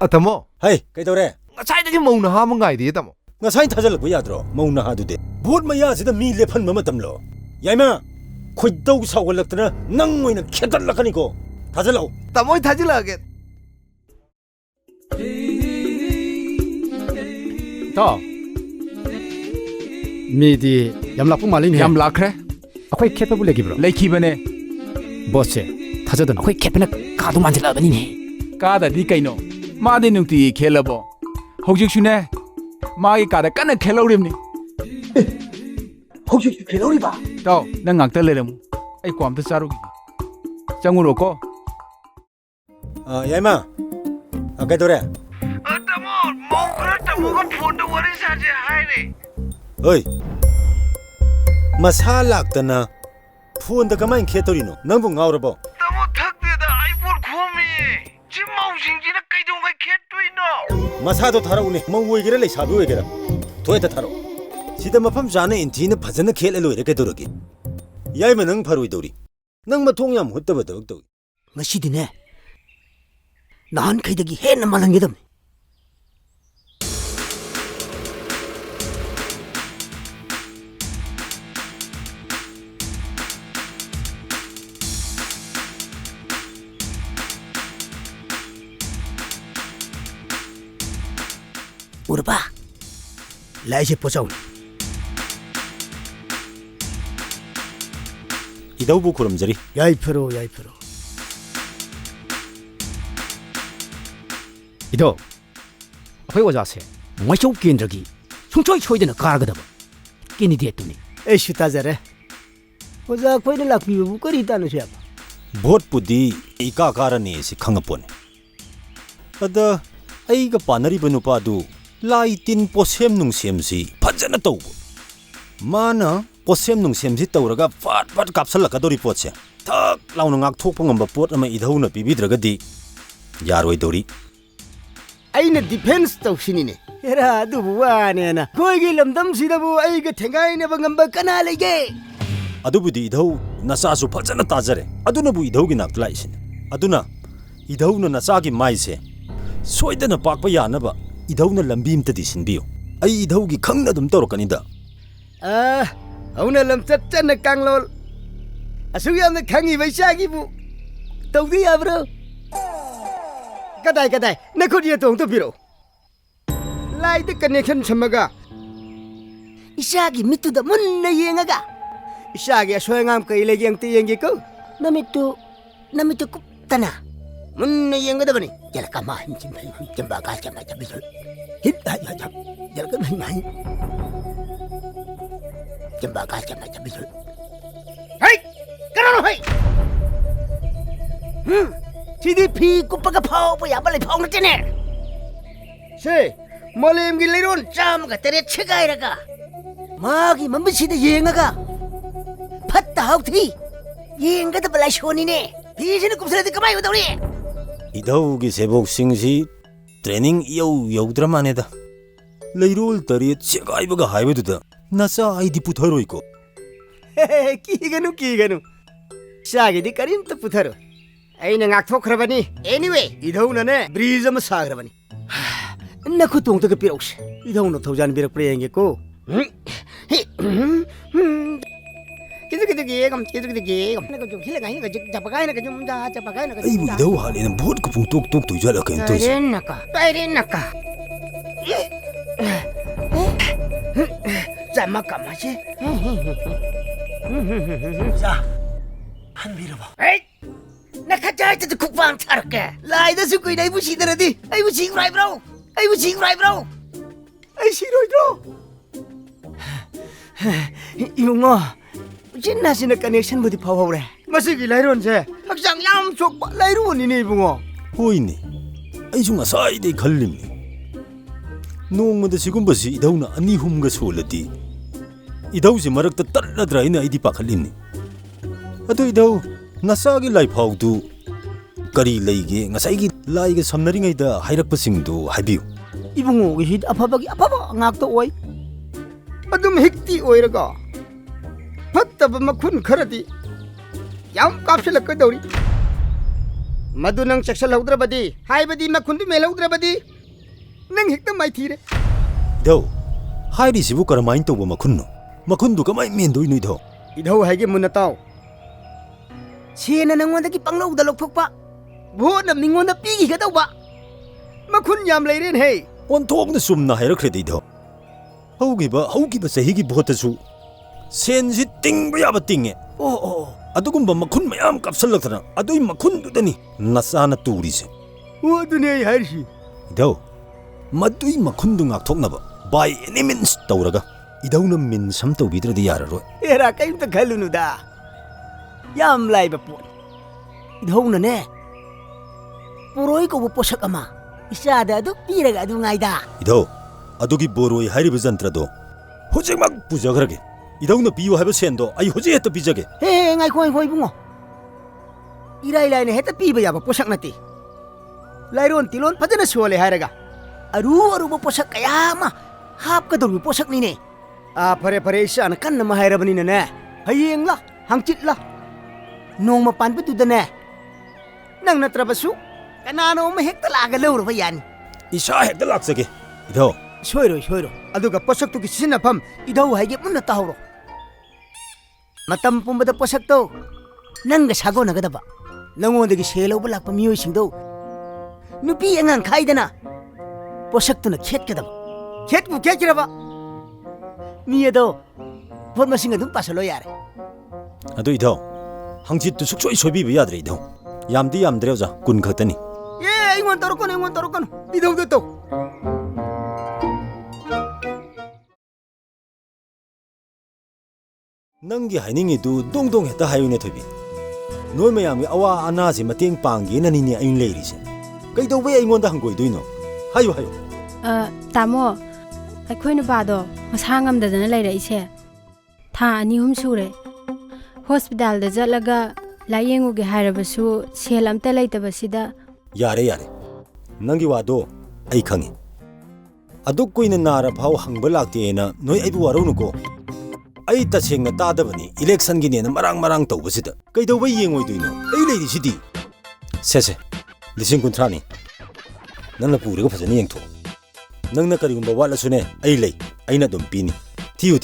Atamo. Hey, kay tawre. Ngasai da mo na ha mangai di tamo. Ngasai thajal ko yadro. Mau na ha du de. Bot maya sida mi lephan ma matam lo. Yaima. Khoi dau sawalaktana nang moina khetal lakani ko. Thajalo. Tamo thajila ge. To. Midi yam lakpu malin he. Yam lakre. Akhoi khepa bu legi bro. Leki bane. Boss che. Thajadon. Akhoi khepna kadu manjala bani ne. Kada di kaino. Ma de nungti khelabo. Hojik shune. Ma gi kada kana khelaurim ni. Hojik khelori ba. To, nang ngak ta lerem. Ai kwam ta charu gi. Changuro ko. Yaima. Kay tawre. Atamo, mo khra tamo ko phone to wari sa je hai ne. Oi. Masa laktana phone da kamai khetorino. Nangbu ngaurabo. Tamo thak de da iPhone khomi. Ji mau sing ji na kai dong kai khet tui no. Masa do thara uni. Mau oigera le sabi oigera. Thoi ta tharo. Sida mafam jana inti na phajana khel loire kay doragi. Yaima nang pharoi dori. Nang mathong yam huttaba dog dog. Ngasidine. Nan kaidagi hen malangedam. Urba. Laise pochaun. Idau bu kuram jari. Yai phero. Ido. Akhoi waja se. Ngachau kendragi. Sungchoi choidena kargadaba. Kini de tuni. Ei shuta jare. Oja khoi na lakpi bu kari tanu se. Bot pudi ika karani si khangapone. Ada ai ga panari banu pa du lai tin posem nung sem si phajana tau. Mana posem nung sem si tauraga fat kapsala ka dori potse. Thak launa ngak thok pangamba pot ama idhauna pibidraga di yaroi dori. Aina defense tau sinine. Era du buane na. Koi gi lamdam sida bu ai ga thengai ne bangamba kana lege. Adubudi idhau nasa su phajana tajare. Aduna bu idhau gi nak laisin. Aduna idhau na nasa gi mai se. Soidana pakpa yanaba idhau na lambim ta disinbiyo. Ai idhau gi khangna dum torokani da. Auna lam chat chan na kanglol. Asuyam na khangi baisagi bu. Tawdi abro. Kadai na khodiya tong to biro. Lai the connection samaga. Isagi mitu da munna yengaga. Isagi aswangam kai legyang ti yengi ko. Namitu kuptana. Munna yenga da bani. Jala kama jamba ka jamba bisul. Hit jala kan mai. Jamba ka jamba bisul. Hey! Karano hey! CDP kupaga phao pa ya bale phao na tene. Se, molem gi leiron Cham ga tere chegai raga. Magi mamsi da yengaga. Phatta hauthi. Yenga da balai shoni ne. Hisine kupsale de kamai udori. Idhau gi sebok sing si training yau dramane da. Leirol tari chegai baga haibe du da. Nasa ai di putharoi ko. Ki ganu. Shagi di karim ta putharo. Aina ngak thokhrabani. Anyway, idhau na ne bridge ma sagrabani. Na khutong ta piros. Idhau na thojan birak preyenge ko. Kidu gegam. Na ko hilaga hinga japagai na ka jum da japagai na ka. Ai bu idhau hale na bot ko pung tok tu jala kan to. Tairen naka. Sama kamache. Ja. Han biro ba. Hey! Nakajai ta kupang tarke. Lai da su koi dai bu sidaradi. Ai bu sing rai bro. Ai siroi bro. Iungo. Jinna sina connection budi phawre. Masi gi lairon se. Hakjang yam chok ba lairu ni ne bungo. Hoi ni. Ai junga sai de khallim ni. Nong ma da sigum basi idhau na ani hum ga solati. Idhau si marak ta tarladra ina ai di pakhallim ni. Ado idhau nasagi lai phau du kari leige ngasai gi lai ga samnari ngai da hairak pasing du haibiu. Ibungo gi hit afaba ngak to oi. Adum hikti oiraga. Fattaba makhun kharati. Yam kapsila ka dori. मधु नंग चक्सल हौद्रबदी हाइबदी मखुंदु मेलौद्रबदी नंग हेक्ता माइथीरे इधौ हाइरिसिबु करमाइन तौबो मखुन्नो मखुंदु कमाइ मेंदोइ नुइधौ इधौ हाइगे मुनताव सेना नंगोंदगी पंगलौदा लौथोकपा vote नम निंगोंदा piggy गदौबा मखुन याम Liren हे ओंथोकना सुमना हाइरख्रेदि इधौ हौगिबा सहिगी भोटसु सेनसि तिंगबा याबा तिंगे ओ अदुगुंबा मखुन मयाम कापसलक्तना अदुइ मखुंदुदनी नसाना तुरिसे ओ दुने हाइरसी इधौ मदुइ मखुंदु ngakthoknaba by any means तौरगा इधौना मिन सम तौबिद्रदि याररोय era कइमता खलुनुदा याम Laiba pot इधौनने पुरोई को पोषक अमा इसादा अदु पीरगा अदु ngaida इधौ अदुगी बोरोय हाइरिबा जंत्रदो होजेमक पुजगरगे इधौना पियो हाइबा सेंदो आई होजे हेता पिजगे हे ngai khoi bungo इराई लाइने हेता पीबा याबा पोषक नति लाइरोन तिलोन फजना सोले हायरगा अरु पोषक कयामा हाप का दुर्बी पोषक नीने आ फरे इसान कन्न महायरबनी ने हयेंग ला हंगचित ला नोंमा पानबदुदने नंग नत्रबसु कनानो म हेक्ता लागा लौरबा यानी इसा हेता लाक्सगे इधौ सोइरो अदुगा पोषक तु किसिन फम इधौ हाइगे मुन्ना ताहरो मतम पुंबदा पोषक तो नंग सागो नगदबा नंगोंदगी सेलौबा लाक्पा मियोइ सिंदो नुपी अंगां खाइदना पोषक तुना खेतकदबा खेतबु खेकिरबा मियदो भोट मसिंग अदुम पासलो यारे अदु इधौ हंगचित तु सुक्सोइ सोबिबा याद्रे इधौ यामदि यामद्रे ओजा कुन खतनी ए इङोन तरोकन इधौ दतो नंगी हाइनिंगी दु दोंग हेता हायुने थोबी नोय मयामगी अवा अनाजे मतेंग पांगे ननिने अइन लेरिसे कइदौबे अइंगोंदा हंगोइदोइनो हायु तामो अखोइ नुपादो मसा ngamdadana leiraise tha ani hum sure hospital da jalaga layengu ge hairabasu sel amta leitabasida यारे नंगी वादो आई खंगी अदुक कोइना नारा भाव हंगबा लाक्तेना नोय आइबु वारौनुको आई तसेंगना तादबनी इलेक्शन गिने मरांग तौबसिदा कइदौबा येंगोइदुइनो आई लेरिसिदि सेसे लिसिंग कुंथ्रानी नंगना पुरगा फजनी येंथो नंगना करिगुंबा वालासुने आई लई आइना दुम पीनी थियु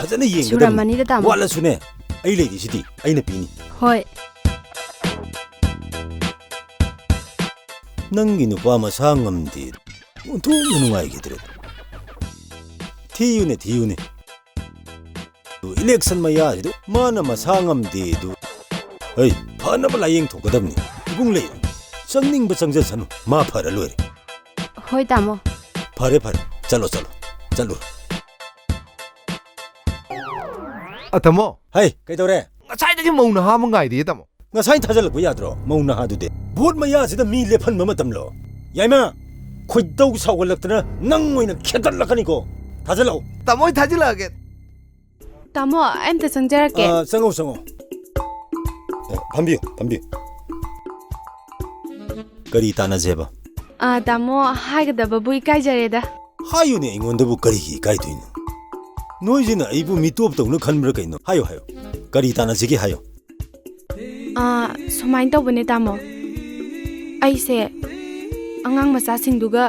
फजना येंगदा वालासुने आई लेरिसिदि आइना पीनी होय नंगी नुपा मसा ngamdi उन्थोंना नुंगाइगिद्रे थियुने इलेक्शन मयाजिदु माना मसा ngamdi दु ऐ फनबा लायेंग थोगदबनी इबुंग ले संगनिंग बचंगजसनु मा फरा लोरे होय तामो फरे चलो अतमो हाय कइदोरे ngsaidagi mauna ha mangai di tamo ngasai thajalakbu yadro mauna ha dude भोट मयासिदा मी लेफन मतमलो याइमा खोइदौ सावगलक्तना नंग ओइना खेदलकनिको थाजलौ tamoi thajilage तामो एमते संजरके संगो भम्बियो करी ताना जेबा तामो हाइगदबा बुइ काइजरेदा हायुने इंगोंदबु करी काइदुइनो नोइजिना आइबु मिटोप तौनो खनब्र कइनो हायो करी ताना जेगे हायो सुमाइन तौबने तामो ऐसे अंगांग मचा सिंदुगा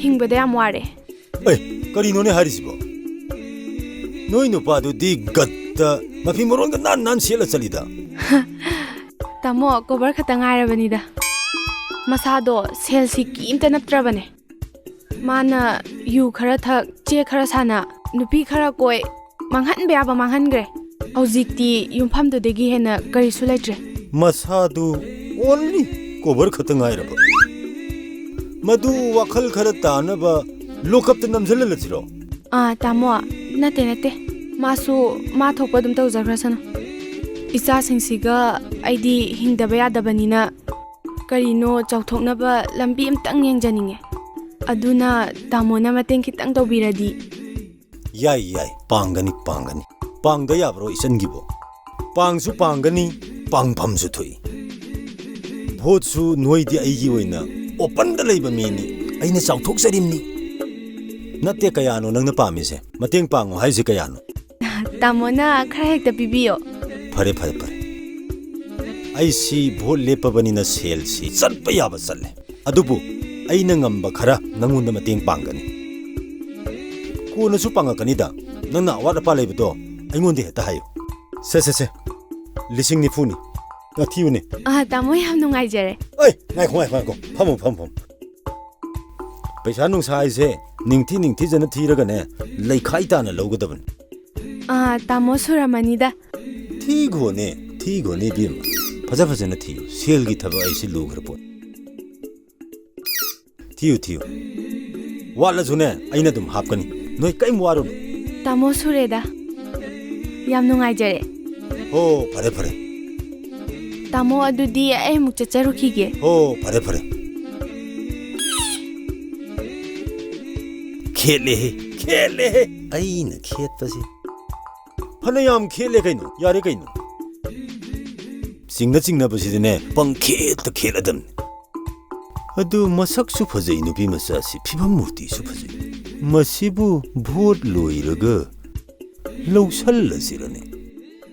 हिंगबदे याम वारे ए करिनोने हारिसिबो नोइ नुपादु दि गत्ता मफि मोरोनगा नान सेला चलिदा तामो कोबर खता ngairabaniदा मसादो सेलसी किमता नत्रबने माना यु खरा थक चे खरा साना नुपी खरा कोय मांगहन बेयाबा मांगहनग्रे औजिकती युमफामदुदेगी हेना करिसु लैत्रे मसादु ओनली कोबर खता ngairaba मधु वखल खर तानबा लोकप त नमजल लजिरो तामो नते मासु मा थोप दुम तौजग्रसन इचा सिंसिगा आइदी हिंदबा यादबनिना करिनो चौथोकनबा लंबी अमतंग येंजनिंगे अदुना तामोना मतें खितंग तौबिरदी याई पांगनी पांगदा याब्रो इसनगिबो पांगसु पांगनी पांगफमसु थोई भोटसु नोइदी आइगी ओइना ओपन द लेबा मेनी आइना चाउथोकसरिमनी नते कयानो नंगना पामिसे मतेंग पांगो हाइसे कयानो तामोना खरा हेक्ता पिबियो फरे ꯑꯩꯁꯤ ꯚꯣꯠ ꯂꯦꯞꯄꯕꯅꯤꯅ ꯁꯦꯜꯁꯤ ꯆꯠꯄ ꯌꯥꯕ ꯆꯠꯂꯦ ꯑꯗꯨꯕꯨ ꯑꯩꯅ ꯉꯝꯕ ꯈꯔ ꯅꯪꯉꯣꯟꯗ ꯃꯇꯦꯡ ꯄꯥꯡꯒꯅꯤ ꯀꯣꯟꯅꯁꯨ ꯄꯥꯡꯉꯛꯀꯅꯤꯗ ꯅꯪꯅ ꯑꯋꯥꯠ ꯑꯄꯥ ꯂꯩꯕꯗꯣ ꯑꯩꯉꯣꯟꯗ ꯍꯦꯛꯇ ꯍꯥꯏꯌꯨ ꯁꯦ 90,000ꯅꯤ ꯊꯤꯌꯨꯅꯦ ꯇꯥꯃꯣ ꯌꯥꯝ ꯅꯨꯡꯉꯥꯏꯖꯔꯦ ꯑꯩ ꯉꯥꯏꯈꯣ ꯐꯝꯃꯨ ꯄꯩꯁꯥ ꯅꯨꯡꯁꯥ ꯍꯥꯏꯁꯦ ꯅꯤꯡꯊꯤꯖꯅ ꯊꯤꯔꯒꯅꯦ ꯂꯩꯈꯥꯏ ꯇꯥꯅ ꯂꯧꯒꯗꯕꯅꯤ ꯇꯥꯃꯣ ꯁꯨꯔꯝꯃꯅꯤꯗ ꯊꯤꯈꯣꯅꯦ ꯏꯕꯦꯝꯃ ꯐꯖꯅ ꯊꯤꯌꯨ ꯁꯦꯜꯒꯤ ꯊꯕꯛ ꯑꯩꯁꯤ ꯂꯨꯈ꯭ꯔ ꯄꯣꯠ ꯊꯤꯌꯨ ꯋꯥꯠꯂꯁꯨꯅꯦ ꯑꯩꯅ ꯑꯗꯨꯝ ꯍꯥꯞꯀꯅꯤ ꯅꯣꯏ ꯀꯩꯝ ꯋꯥꯔꯨꯅꯨ ꯇꯥꯃꯣ ꯁꯨꯔꯦꯗ ꯌꯥꯝ ꯅꯨꯡꯉꯥꯏꯖꯔꯦ ꯍꯣ ꯐꯔꯦ ꯇꯥꯃꯣ ꯑꯗꯨꯗꯤ ꯑꯩ ꯑꯃꯨꯛ ꯆꯠꯆꯔꯨꯈꯤꯒꯦ ꯍꯣ ꯐꯔꯦ ꯈꯦꯠꯂꯦꯍꯦ ꯑꯩꯅ ꯈꯦꯠꯄꯁꯦ ꯐꯅꯌꯥꯝ ꯈꯦꯠꯂꯦ ꯀꯩꯅꯣ ꯌꯥꯔꯦ ꯀꯩꯅꯣ ꯆꯤꯡꯅꯕꯁꯤꯗꯅꯦ ꯄꯪꯈꯦꯠꯇ ꯈꯦꯠꯂꯗꯝꯅꯤ ꯑꯗꯨ ꯃꯁꯛꯁꯨ ꯐꯖꯩ ꯅꯨꯄꯤ ꯃꯆꯥꯁꯤ ꯐꯤꯕꯝ ꯃꯨꯔꯇꯤꯁꯨ ꯐꯖꯩ ꯃꯁꯤꯕꯨ ꯚꯣꯠ ꯂꯣꯏꯔꯒ ꯂꯧꯁꯜꯂꯁꯤꯔꯅꯦ